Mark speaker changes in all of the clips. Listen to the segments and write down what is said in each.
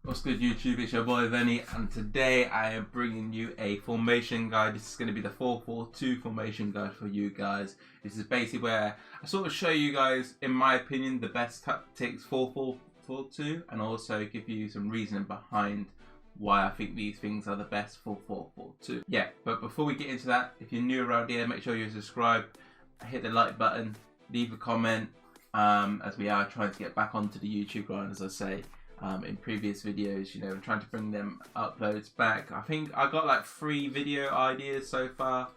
Speaker 1: What's good YouTube, it's your boy Venny, and today I am bringing you a formation guide. This is going to be the 4-4-2 formation guide for you guys. This is basically where I sort of show you guys, in my opinion, the best tactics 4-4-2 and also give you some reasoning behind why I think these things are the best for 4-4-2. Yeah, but before we get into that, if you're new around here, make sure you subscribe, hit the like button, leave a comment, as we are trying to get back onto the YouTube grind, as I say. In previous videos, you know, I'm trying to bring them uploads back. I think I got like 3 video ideas so far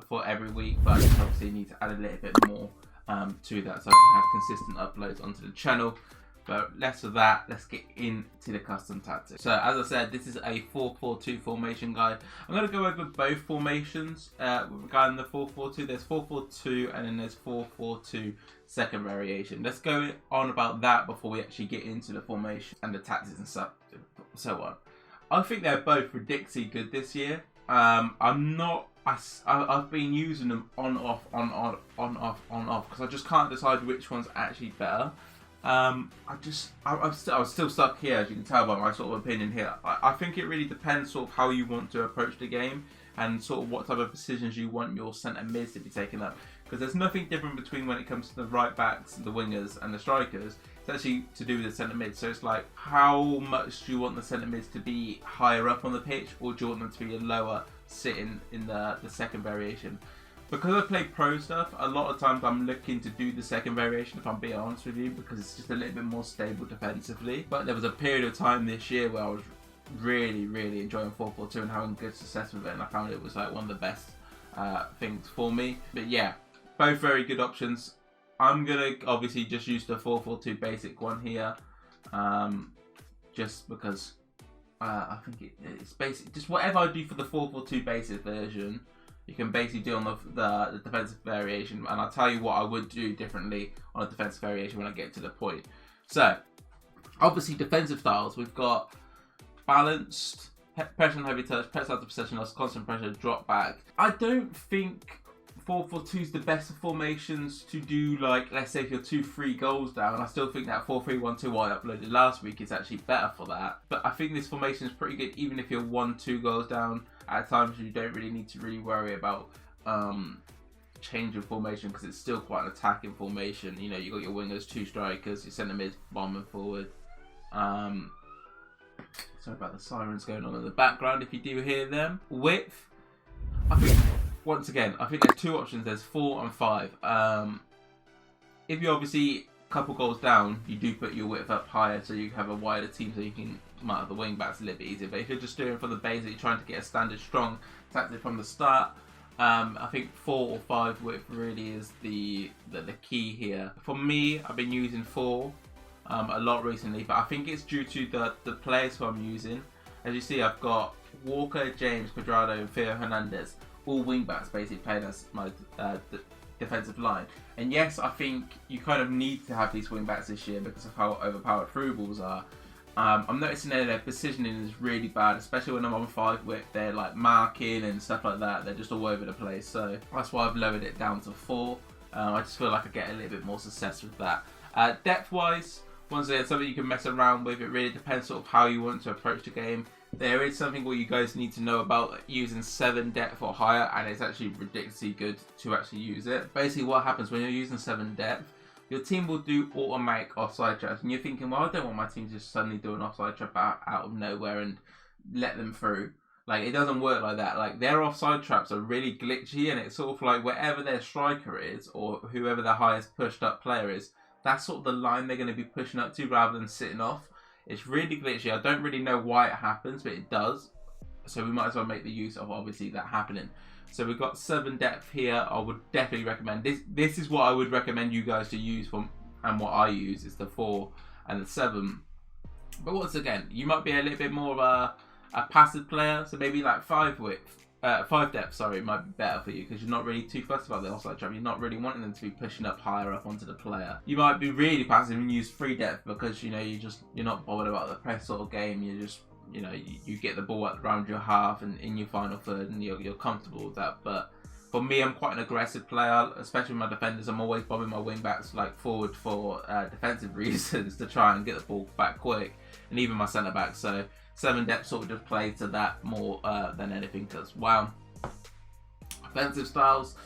Speaker 1: for every week, but I just obviously need to add a little bit more to that so I can have consistent uploads onto the channel. But less of that, let's get into the custom tactics. So as I said, this is a 4-4-2 formation guide. I'm going to go over both formations regarding the 4-4-2. There's 4-4-2 and then there's 4-4-2 second variation. Let's go on about that before we actually get into the formation and the tactics and so on. I think they're both ridiculously good this year. I've been using them on off because I just can't decide which one's actually better. I'm still stuck here, as you can tell by my sort of opinion here. I think it really depends sort of how you want to approach the game and sort of what type of decisions you want your centre mids to be taking up. Because there's nothing different between when it comes to the right backs, the wingers and the strikers. It's actually to do with the centre mids. So it's like, how much do you want the centre mids to be higher up on the pitch, or do you want them to be lower sitting in the second variation? Because I play pro stuff, a lot of times I'm looking to do the second variation, if I'm being honest with you, because it's just a little bit more stable defensively. But there was a period of time this year where I was really enjoying 4-4-2 and having good success with it, and I found it was like one of the best things for me. But yeah, both very good options. I'm gonna obviously just use the 4-4-2 basic one here, just because I think it's basic. Just whatever I do for the 4-4-2 basic version, you can basically do on the defensive variation, and I'll tell you what I would do differently on a defensive variation when I get to the point. So, obviously defensive styles, we've got balanced, pressure and heavy touch, press out of possession loss, constant pressure, drop back. I don't think 4-4-2 is the best formations to do, like, let's say if you're 2-3 goals down. I still think that 4-3-1-2 I uploaded last week is actually better for that. But I think this formation is pretty good even if you're 1-2 goals down. At times you don't really need to worry about changing formation because it's still quite an attacking formation. You know, you got your wingers, 2 strikers, your centre mid, bombing forward. Sorry about the sirens going on in the background if you do hear them. Width, I think, once again, I think there's 2 options. There's 4 and 5. If you're obviously a couple goals down, you do put your width up higher so you have a wider team so you can mark the wing backs a little bit easier. But if you're just doing it for the basic, you're trying to get a standard strong tactic from the start, I think 4 or 5 width really is the key here. For me, I've been using 4 a lot recently, but I think it's due to the players who I'm using. As you see, I've got Walker, James, Cuadrado and Theo Hernandez, all wing backs basically playing as my defensive line. And yes, I think you kind of need to have these wing backs this year because of how overpowered through balls are. I'm noticing that their positioning is really bad, especially when I'm on 5 width. They're like marking and stuff like that. They're just all over the place. So that's why I've lowered it down to 4. I just feel like I get a little bit more success with that. Depth-wise, once again, something you can mess around with. It really depends sort of how you want to approach the game. There is something what you guys need to know about using 7 depth or higher, and it's actually ridiculously good to actually use it. Basically, what happens when you're using 7 depth, your team will do automatic offside traps, and you're thinking, well, I don't want my team to just suddenly do an offside trap out of nowhere and let them through. Like, it doesn't work like that. Like, their offside traps are really glitchy, and it's sort of like wherever their striker is, or whoever the highest pushed up player is, that's sort of the line they're going to be pushing up to rather than sitting off. It's really glitchy. I don't really know why it happens, but it does. So we might as well make the use of obviously that happening. So we've got 7 depth here. I would definitely recommend this. This is what I would recommend you guys to use from, and what I use is the 4 and the 7. But once again, you might be a little bit more of a passive player, so maybe like 5 depth. Sorry, might be better for you because you're not really too fussed about the offside trap. You're not really wanting them to be pushing up higher up onto the player. You might be really passive and use 3 depth because you know you're not bothered about the press sort of game. You just you get the ball around your half and in your final third, and you're comfortable with that. But For me, I'm quite an aggressive player, especially with my defenders. I'm always bombing my wing backs like forward for defensive reasons to try and get the ball back quick, and even my centre back. So 7 depth sort of just plays to that more than anything as well. Offensive styles,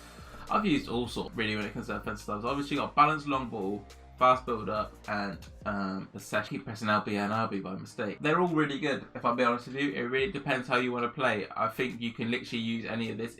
Speaker 1: I've used all sorts really when it comes to offensive styles. Obviously, got balanced long ball, fast build up, and possession. Keep pressing LB and RB by mistake. They're all really good, if I'll be honest with you. It really depends how you want to play. I think you can literally use any of this.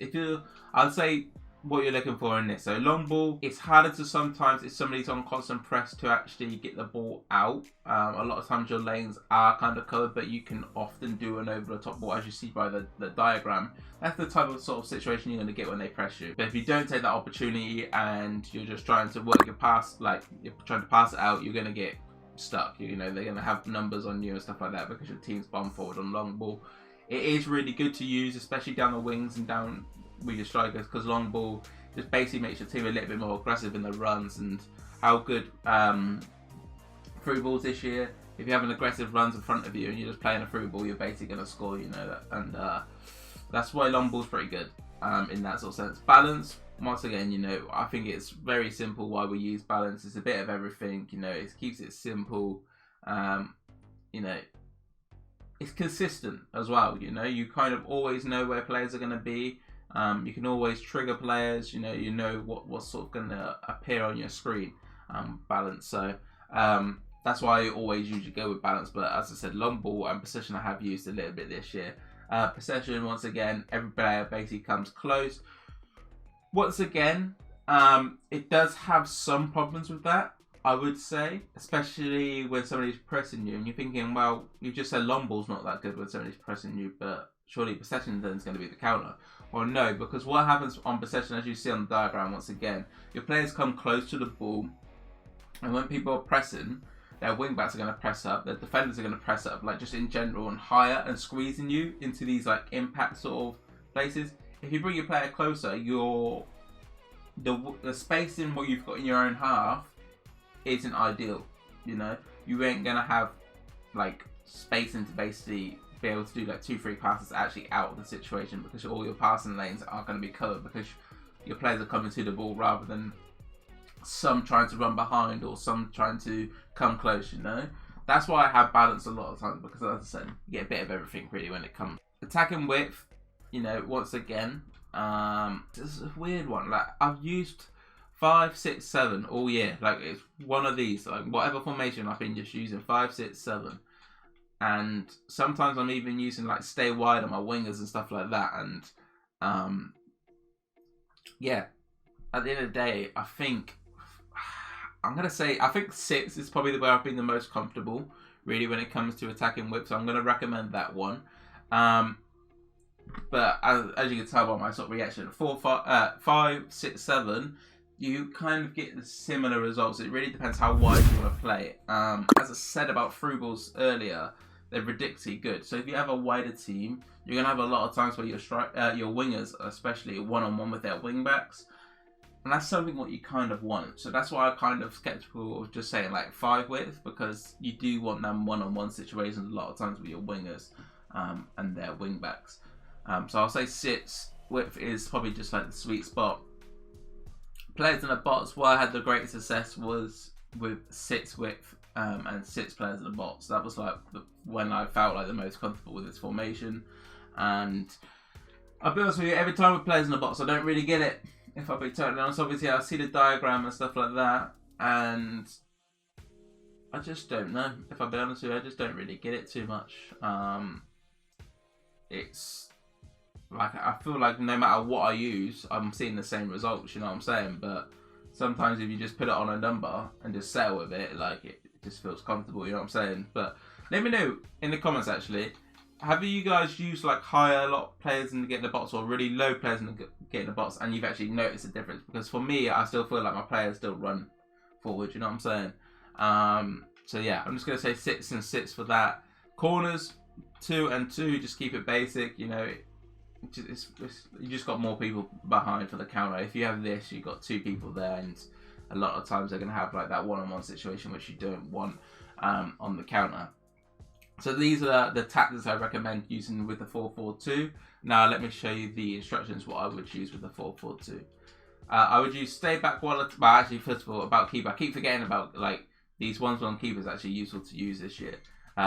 Speaker 1: I'd say what you're looking for in this. So long ball, it's harder to sometimes if somebody's on constant press to actually get the ball out. A lot of times your lanes are kind of covered, but you can often do an over the top ball, as you see by the diagram. That's the type of sort of situation you're going to get when they press you. But if you don't take that opportunity and you're just trying to work your pass, like you're trying to pass it out, you're going to get stuck. You know, they're going to have numbers on you and stuff like that because your team's bomb forward on long ball. It is really good to use, especially down the wings and down with your strikers, because long ball just basically makes your team a little bit more aggressive in the runs. And how good through balls this year, if you have an aggressive runs in front of you and you're just playing a through ball, you're basically going to score, you know that. And that's why long ball's pretty good in that sort of sense. Balance, once again, you know, I think it's very simple why we use balance. It's a bit of everything, you know, it keeps it simple. You know, it's consistent as well, you know, you kind of always know where players are going to be. You can always trigger players, you know what's sort of going to appear on your screen. Balance, so that's why I always usually go with balance. But as I said, long ball and possession I have used a little bit this year. Possession, once again, every player basically comes close. Once again, it does have some problems with that, I would say, especially when somebody's pressing you and you're thinking, well, you just said long ball's not that good when somebody's pressing you, but surely possession then is going to be the counter. Well, no, because what happens on possession, as you see on the diagram, once again, your players come close to the ball, and when people are pressing, their wing backs are going to press up, their defenders are going to press up, like just in general, and higher, and squeezing you into these like impact sort of places. If you bring your player closer, the spacing what you've got in your own half isn't ideal. You know, you ain't going to have like spacing to basically be able to do like 2-3 passes actually out of the situation, because all your passing lanes are going to be covered because your players are coming to the ball rather than some trying to run behind or some trying to come close, you know. That's why I have balance a lot of times, because as I said, you get a bit of everything really when it comes. Attacking width, you know, once again, this is a weird one. Like I've used 5, 6, 7 all year. Like it's one of these, like whatever formation I've been just using 5, 6, 7. And sometimes I'm even using like stay wide on my wingers and stuff like that. And yeah, at the end of the day, I think I'm going to say, I think 6 is probably where I've been the most comfortable, really, when it comes to attacking whip. So I'm going to recommend that one. But as you can tell by my sort of reaction, 5, 6, 7, you kind of get the similar results. It really depends how wide you want to play. As I said about through balls earlier, they're ridiculously good. So if you have a wider team, you're going to have a lot of times where your wingers, especially one-on-one with their wing-backs. And that's something what you kind of want. So that's why I'm kind of skeptical of just saying like 5 width, because you do want them one-on-one situations a lot of times with your wingers and their wing-backs. So I'll say 6 width is probably just like the sweet spot. Players in the box, where I had the greatest success was with 6 width and 6 players in the box. That was like when I felt like the most comfortable with this formation. And I'll be honest with you, every time with players in the box, I don't really get it. If I'll be totally honest, obviously I see the diagram and stuff like that, and I just don't know. If I'll be honest with you, I just don't really get it too much. It's like, I feel like no matter what I use, I'm seeing the same results, you know what I'm saying? But sometimes if you just put it on a number and just settle with it, like it just feels comfortable, you know what I'm saying? But let me know in the comments actually, have you guys used like higher lot players in the get in the box or really low players in the get in the box, and you've actually noticed a difference? Because for me, I still feel like my players still run forward, you know what I'm saying? So yeah, I'm just going to say 6 and 6 for that. Corners, 2 and 2, just keep it basic, you know. You just got more people behind for the counter. If you have this, you've got 2 people there, and a lot of times they're going to have like that one-on-one situation which you don't want on the counter. So these are the tactics I recommend using with the 4-4-2. Now let me show you the instructions what I would use with the 4-4-2. I would use stay back while actually first of all about keeper. I keep forgetting about like these ones on keeper is actually useful to use this year.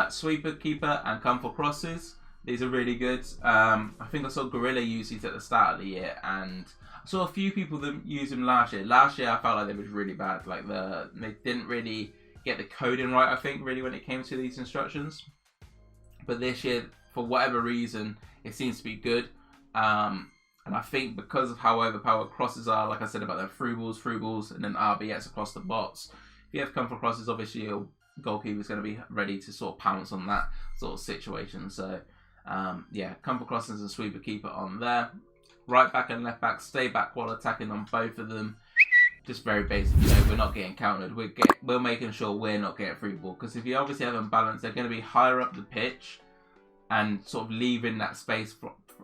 Speaker 1: Sweeper, keeper, and come for crosses. These are really good. I think I saw Gorilla use these at the start of the year, and I saw a few people that use them last year. Last year I felt like they was really bad. Like they didn't really get the coding right, I think, really when it came to these instructions. But this year, for whatever reason, it seems to be good. And I think because of how overpowered crosses are, like I said about the through balls, and then RBS across the box. If you have come for crosses, obviously your goalkeeper is going to be ready to sort of pounce on that sort of situation. So yeah, come for crosses and sweeper keeper on there. Right back and left back, stay back while attacking on both of them. Just very basic, you know, we're not getting countered. We're making sure we're not getting free ball, because if you obviously have them balanced, they're going to be higher up the pitch and sort of leaving that space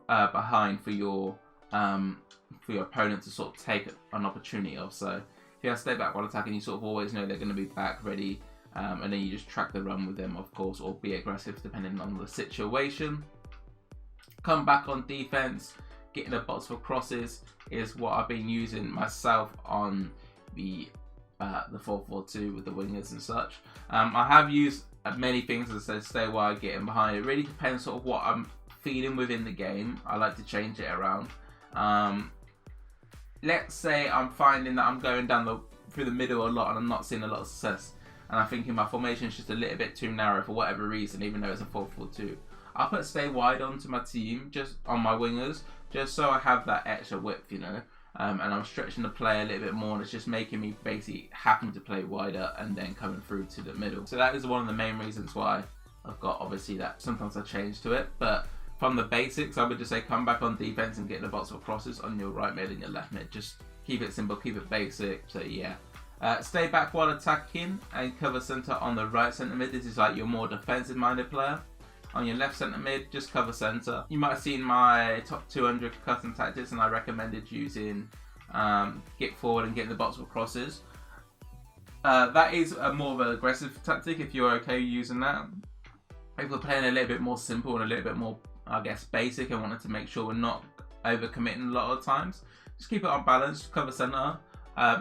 Speaker 1: behind for your opponent to sort of take an opportunity of. So if you have stay back while attacking, you sort of always know they're going to be back ready, and then you just track the run with them, of course, or be aggressive depending on the situation. Come back on defense. Getting the box for crosses is what I've been using myself on the 4-4-2 with the wingers and such. I have used many things, as I said, stay wide, getting behind. It really depends sort of what I'm feeling within the game. I like to change it around. Let's say I'm finding that I'm going down through the middle a lot and I'm not seeing a lot of success, and I'm thinking my formation is just a little bit too narrow for whatever reason, even though it's a 4-4-2. I'll put stay wide onto my team, just on my wingers, just so I have that extra width, you know, and I'm stretching the play a little bit more, and it's just making me basically happen to play wider and then coming through to the middle. So that is one of the main reasons why I've got, obviously, that sometimes I change to it, but from the basics, I would just say come back on defense and get the box for crosses on your right mid and your left mid. Just keep it simple, keep it basic. So yeah. Stay back while attacking and cover center on the right centre mid. This is like your more defensive minded player. On your left centre mid, just cover centre. You might have seen my top 200 custom tactics, and I recommended using get forward and getting the box with crosses. That is a more of an aggressive tactic if you're okay using that. If we're playing a little bit more simple and a little bit more, I guess, basic, and wanted to make sure we're not overcommitting a lot of times, just keep it on balance, cover centre.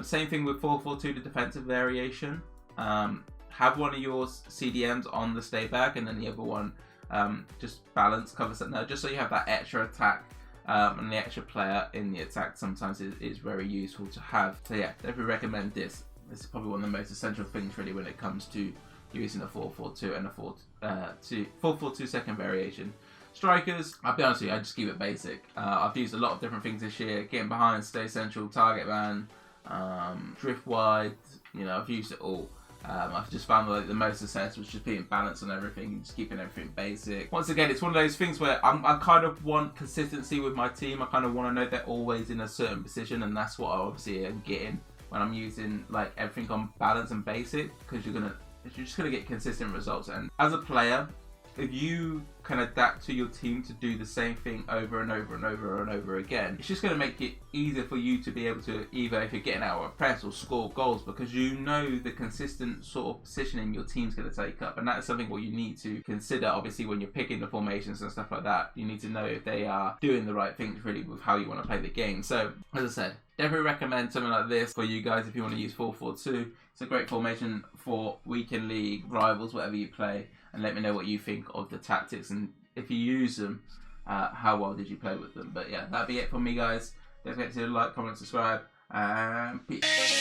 Speaker 1: Same thing with 4-4-2, the defensive variation. Have one of your CDMs on the stay back, and then the other one just balance, cover center, just so you have that extra attack, and the extra player in the attack sometimes is very useful to have. So yeah, definitely recommend this. This is probably one of the most essential things really when it comes to using a 4-4-2 and a 4-4-2 second variation. Strikers, I'll be honest with you, I just keep it basic. I've used a lot of different things this year: getting behind, stay central, target man, drift wide. You know, I've used it all. I've just found like the most success was just being balanced on everything, just keeping everything basic. Once again, it's one of those things where I kind of want consistency with my team. I kind of want to know they're always in a certain position, and that's what I obviously am getting when I'm using like everything on balance and basic, because you're just gonna get consistent results. And as a player, if you can adapt to your team to do the same thing over and over and over and over again, it's just going to make it easier for you to be able to, either if you're getting out of a press or score goals, because you know the consistent sort of positioning your team's going to take up. And that is something what you need to consider, obviously, when you're picking the formations and stuff like that. You need to know if they are doing the right things really with how you want to play the game. So as I said, definitely recommend something like this for you guys if you want to use 4-4-2. It's a great formation for weekend league, rivals, whatever you play. And let me know what you think of the tactics, and if you use them, how well did you play with them. But yeah, that'll be it from me, guys. Don't forget to like, comment, subscribe, and peace.